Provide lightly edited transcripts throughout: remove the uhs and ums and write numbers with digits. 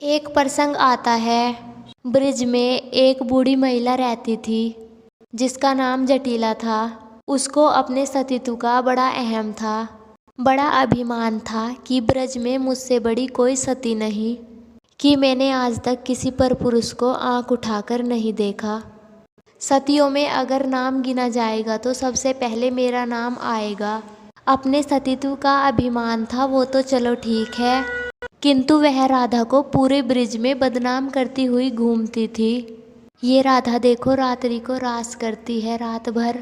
एक प्रसंग आता है। ब्रिज में एक बूढ़ी महिला रहती थी जिसका नाम जटीला था। उसको अपने सतीत्व का बड़ा अहम था, बड़ा अभिमान था कि ब्रज में मुझसे बड़ी कोई सती नहीं, कि मैंने आज तक किसी पर पुरुष को आंख उठाकर नहीं देखा। सतियों में अगर नाम गिना जाएगा तो सबसे पहले मेरा नाम आएगा। अपने सतीत्व का अभिमान था वो तो चलो ठीक है, किंतु वह राधा को पूरे ब्रिज में बदनाम करती हुई घूमती थी। ये राधा देखो रात्रि को रास करती है, रात भर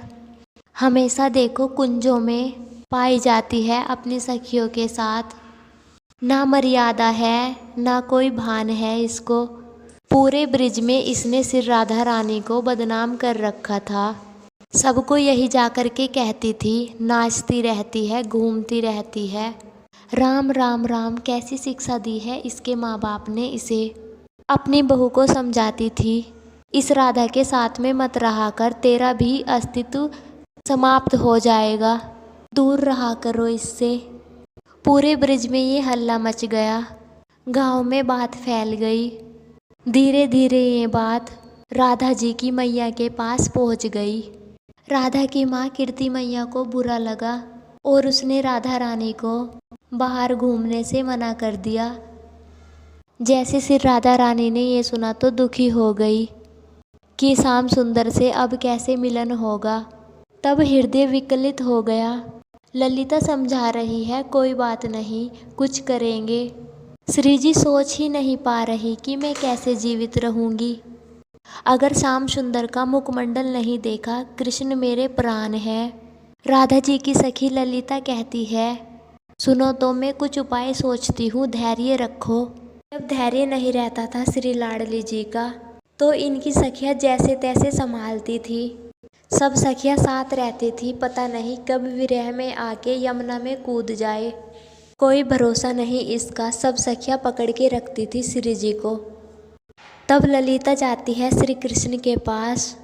हमेशा देखो कुंजों में पाई जाती है अपनी सखियों के साथ। ना मर्यादा है ना कोई भान है इसको। पूरे ब्रिज में इसने सिर राधा रानी को बदनाम कर रखा था। सबको यही जाकर के कहती थी, नाचती रहती है, घूमती रहती है। राम राम राम, कैसी शिक्षा दी है इसके माँ बाप ने इसे। अपनी बहू को समझाती थी, इस राधा के साथ में मत रहा कर, तेरा भी अस्तित्व समाप्त हो जाएगा, दूर रहा करो इससे। पूरे ब्रिज में ये हल्ला मच गया, गांव में बात फैल गई। धीरे धीरे ये बात राधा जी की मैया के पास पहुंच गई। राधा की माँ कीर्ति मैया को बुरा लगा और उसने राधा रानी को बाहर घूमने से मना कर दिया। जैसे सिर राधा रानी ने ये सुना तो दुखी हो गई कि श्याम सुंदर से अब कैसे मिलन होगा। तब हृदय विकलित हो गया। ललिता समझा रही है, कोई बात नहीं, कुछ करेंगे। श्री जी सोच ही नहीं पा रही कि मैं कैसे जीवित रहूंगी। अगर श्याम सुंदर का मुखमंडल नहीं देखा, कृष्ण मेरे प्राण है। राधा जी की सखी ललिता कहती है, सुनो तो मैं कुछ उपाय सोचती हूँ, धैर्य रखो। जब धैर्य नहीं रहता था श्री लाडली जी का तो इनकी सखियाँ जैसे तैसे संभालती थी। सब सखियाँ साथ रहती थी, पता नहीं कब विरह में आके यमुना में कूद जाए, कोई भरोसा नहीं इसका। सब सखियाँ पकड़ के रखती थी श्री जी को। तब ललिता जाती है श्री कृष्ण के पास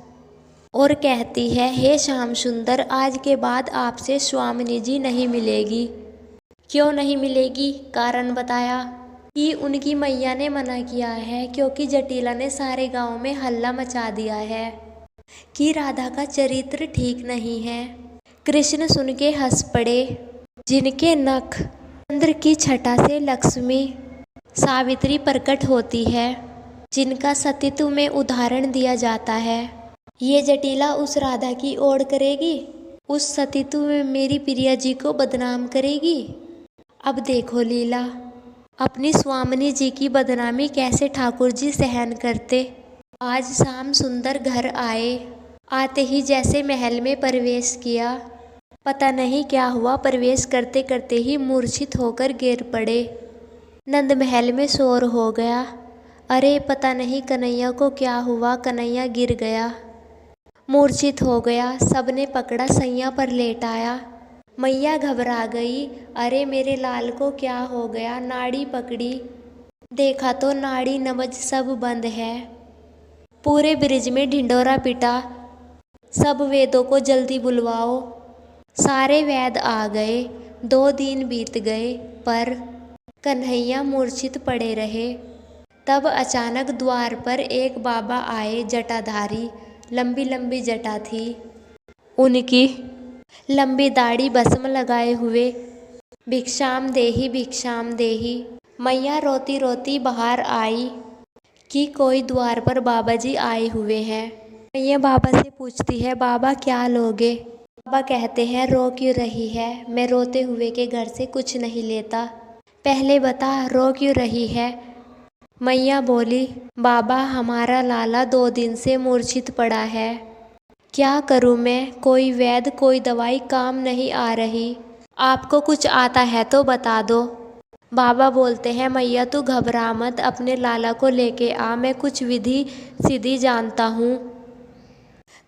और कहती है, हे श्याम सुंदर, आज के बाद आपसे स्वामिनी जी नहीं मिलेगी। क्यों नहीं मिलेगी? कारण बताया कि उनकी मैया ने मना किया है, क्योंकि जटीला ने सारे गांव में हल्ला मचा दिया है कि राधा का चरित्र ठीक नहीं है। कृष्ण सुन के हंस पड़े। जिनके नख चंद्र की छटा से लक्ष्मी सावित्री प्रकट होती है, जिनका सतीत्व में उदाहरण दिया जाता है, ये जटीला उस राधा की ओड़ करेगी, उस सतीत्व में मेरी प्रिया जी को बदनाम करेगी। अब देखो लीला, अपनी स्वामिनी जी की बदनामी कैसे ठाकुर जी सहन करते। आज श्याम सुंदर घर आए, आते ही जैसे महल में प्रवेश किया, पता नहीं क्या हुआ, प्रवेश करते करते ही मूर्छित होकर गिर पड़े। नंद महल में शोर हो गया, अरे पता नहीं कन्हैया को क्या हुआ, कन्हैया गिर गया, मूर्छित हो गया। सबने पकड़ा, सैया पर लेटाया। मैया घबरा गई, अरे मेरे लाल को क्या हो गया। नाड़ी पकड़ी, देखा तो नाड़ी नब्ज सब बंद है। पूरे ब्रिज में ढिंढोरा पिटा, सब वेदों को जल्दी बुलवाओ। सारे वैद आ गए। 2 दिन बीत गए पर कन्हैया मूर्छित पड़े रहे। तब अचानक द्वार पर एक बाबा आए, जटाधारी, लंबी लंबी जटा थी उनकी, लंबी दाढ़ी, भस्म लगाए हुए। भिक्षाम देही भिक्षाम देही। मैया रोती रोती बाहर आई कि कोई द्वार पर बाबा जी आए हुए हैं। मैया बाबा से पूछती है, बाबा क्या लोगे? बाबा कहते हैं, रो क्यों रही है? मैं रोते हुए के घर से कुछ नहीं लेता, पहले बता रो क्यों रही है? मैया बोली, बाबा हमारा लाला 2 दिन से मूर्छित पड़ा है, क्या करूं मैं? कोई वैद्य कोई दवाई काम नहीं आ रही, आपको कुछ आता है तो बता दो। बाबा बोलते हैं, मैया तू घबरा मत, अपने लाला को लेके आ, मैं कुछ विधि सीधी जानता हूँ।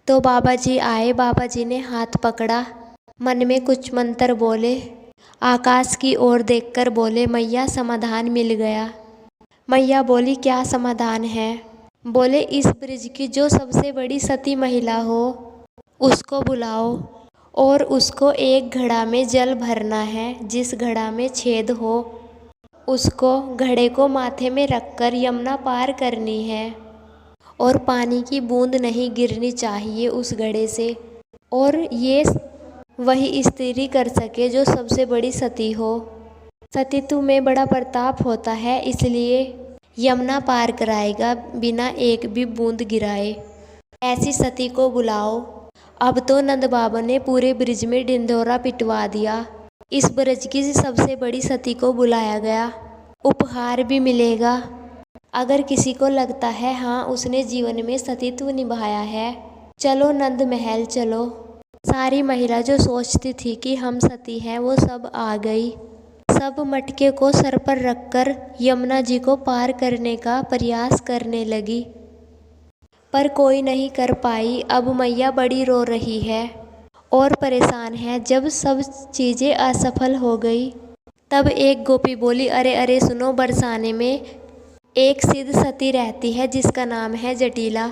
तो बाबा जी आए, बाबा जी ने हाथ पकड़ा, मन में कुछ मंत्र बोले, आकाश की ओर देखकर बोले, मैया समाधान मिल गया। मैया बोली, क्या समाधान है? बोले, इस ब्रिज की जो सबसे बड़ी सती महिला हो उसको बुलाओ और उसको एक घड़ा में जल भरना है, जिस घड़ा में छेद हो उसको घड़े को माथे में रखकर यमुना पार करनी है और पानी की बूंद नहीं गिरनी चाहिए उस घड़े से, और ये वही स्त्री कर सके जो सबसे बड़ी सती हो। सतीत्व में बड़ा प्रताप होता है, इसलिए यमुना पार कराएगा बिना एक भी बूंद गिराए। ऐसी सती को बुलाओ। अब तो नंद बाबा ने पूरे ब्रिज में ढिंढोरा पिटवा दिया। इस ब्रज की सबसे बड़ी सती को बुलाया गया, उपहार भी मिलेगा। अगर किसी को लगता है हाँ उसने जीवन में सतीत्व निभाया है, चलो नंद महल चलो। सारी महिला जो सोचती थी कि हम सती हैं वो सब आ गई। सब मटके को सर पर रखकर यमुना जी को पार करने का प्रयास करने लगी, पर कोई नहीं कर पाई। अब मैया बड़ी रो रही है और परेशान है। जब सब चीज़ें असफल हो गई तब एक गोपी बोली, अरे अरे सुनो, बरसाने में एक सिद्ध सती रहती है जिसका नाम है जटिला।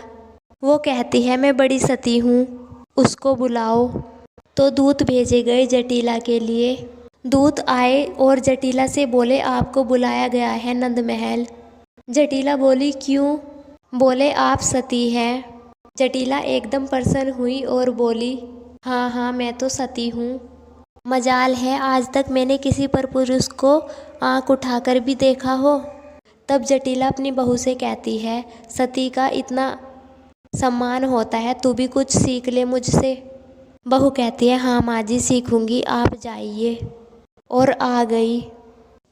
वो कहती है मैं बड़ी सती हूँ, उसको बुलाओ। तो दूत भेजे गए जटिला के लिए। दूत आए और जटिला से बोले आपको बुलाया गया है नंद महल। जटिला बोली क्यों? बोले आप सती हैं। जटिला एकदम प्रसन्न हुई और बोली हाँ हाँ मैं तो सती हूँ। मजाल है आज तक मैंने किसी पर पुरुष को आंख उठाकर भी देखा हो। तब जटिला अपनी बहू से कहती है सती का इतना सम्मान होता है, तू भी कुछ सीख ले मुझसे। बहू कहती है हाँ माँ जी सीखूंगी, आप जाइए। और आ गई।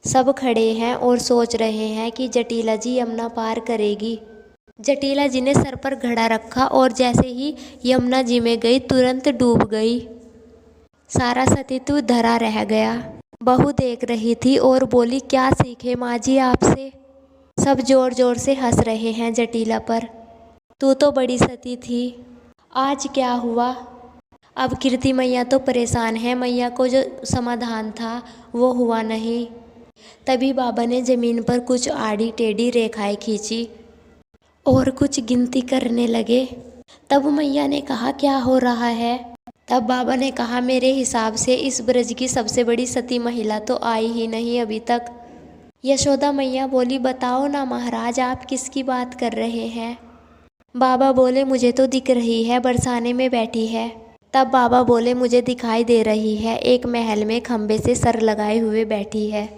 सब खड़े हैं और सोच रहे हैं कि जटिला जी यमुना पार करेगी। जटिला जी ने सर पर घड़ा रखा और जैसे ही यमुना जी में गई तुरंत डूब गई। सारा सतीत्व धरा रह गया। बहू देख रही थी और बोली क्या सीखे माँ जी आपसे। सब जोर जोर से हंस रहे हैं जटिला पर। तू तो बड़ी सती थी, आज क्या हुआ? अब कीर्ति मैया तो परेशान है। मैया को जो समाधान था वो हुआ नहीं। तभी बाबा ने ज़मीन पर कुछ आड़ी टेढ़ी रेखाएं खींची और कुछ गिनती करने लगे। तब मैया ने कहा क्या हो रहा है? तब बाबा ने कहा मेरे हिसाब से इस ब्रज की सबसे बड़ी सती महिला तो आई ही नहीं अभी तक। यशोदा मैया बोली बताओ ना महाराज, आप किसकी बात कर रहे हैं? बाबा बोले मुझे तो दिख रही है, बरसाने में बैठी है। तब बाबा बोले मुझे दिखाई दे रही है, एक महल में खंबे से सर लगाए हुए बैठी है।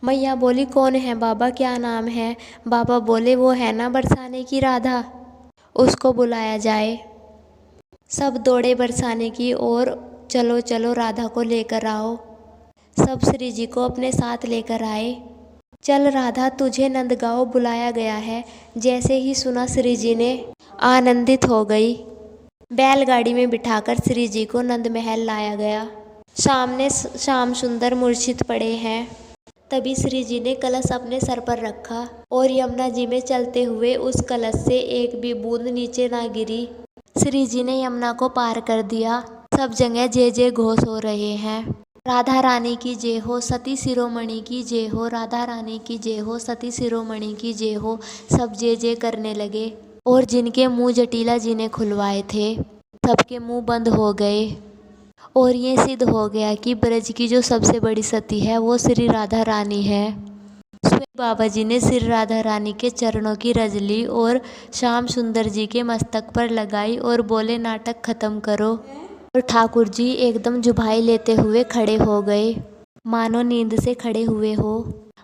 मैया बोली कौन है बाबा, क्या नाम है? बाबा बोले वो है ना बरसाने की राधा, उसको बुलाया जाए। सब दौड़े बरसाने की ओर, चलो चलो राधा को लेकर आओ। सब श्री जी को अपने साथ लेकर आए। चल राधा तुझे नंदगांव बुलाया गया है। जैसे ही सुना श्री जी ने आनंदित हो गई। बैलगाड़ी में बिठाकर श्री जी को नंद महल लाया गया। सामने श्याम सुंदर मूर्छित पड़े हैं। तभी श्री जी ने कलश अपने सर पर रखा और यमुना जी में चलते हुए उस कलश से एक भी बूंद नीचे ना गिरी। श्री जी ने यमुना को पार कर दिया। सब जगह जय जय घोष हो रहे हैं। राधा रानी की जय हो, सती शिरोमणि की जय हो, राधा रानी की जय हो, सती शिरोमणि की जय हो। सब जय जय करने लगे और जिनके मुंह जटिला जी ने खुलवाए थे सबके मुंह बंद हो गए। और ये सिद्ध हो गया कि ब्रज की जो सबसे बड़ी सती है वो श्री राधा रानी है। स्वयं बाबा जी ने श्री राधा रानी के चरणों की रज ली और श्याम सुंदर जी के मस्तक पर लगाई और बोले नाटक खत्म करो। और ठाकुर जी एकदम जुभाई लेते हुए खड़े हो गए, मानो नींद से खड़े हुए हो।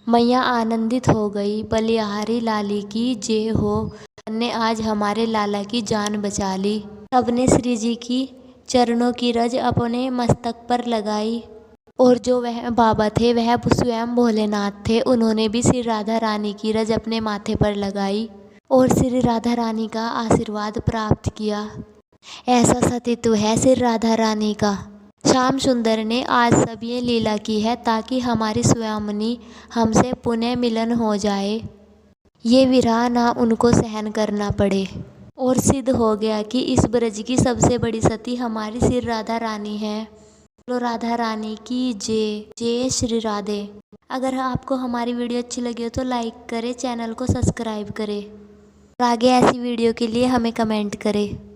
मैया आनंदित हो गई। बलिहारी लाली की जय हो, ने आज हमारे लाला की जान बचा ली। सबने श्री जी की चरणों की रज अपने मस्तक पर लगाई और जो वह बाबा थे वह स्वयं भोलेनाथ थे। उन्होंने भी श्री राधा रानी की रज अपने माथे पर लगाई और श्री राधा रानी का आशीर्वाद प्राप्त किया। ऐसा सतीत्व है श्री राधा रानी का। श्याम सुंदर ने आज सब ये लीला की है ताकि हमारी स्वामिनी हमसे पुनः मिलन हो जाए, ये विरह ना उनको सहन करना पड़े। और सिद्ध हो गया कि इस ब्रज की सबसे बड़ी सती हमारी श्री राधा रानी है। तो राधा रानी की जय। जय श्री राधे। अगर आपको हमारी वीडियो अच्छी लगी हो तो लाइक करें, चैनल को सब्सक्राइब करें और आगे ऐसी वीडियो के लिए हमें कमेंट करें।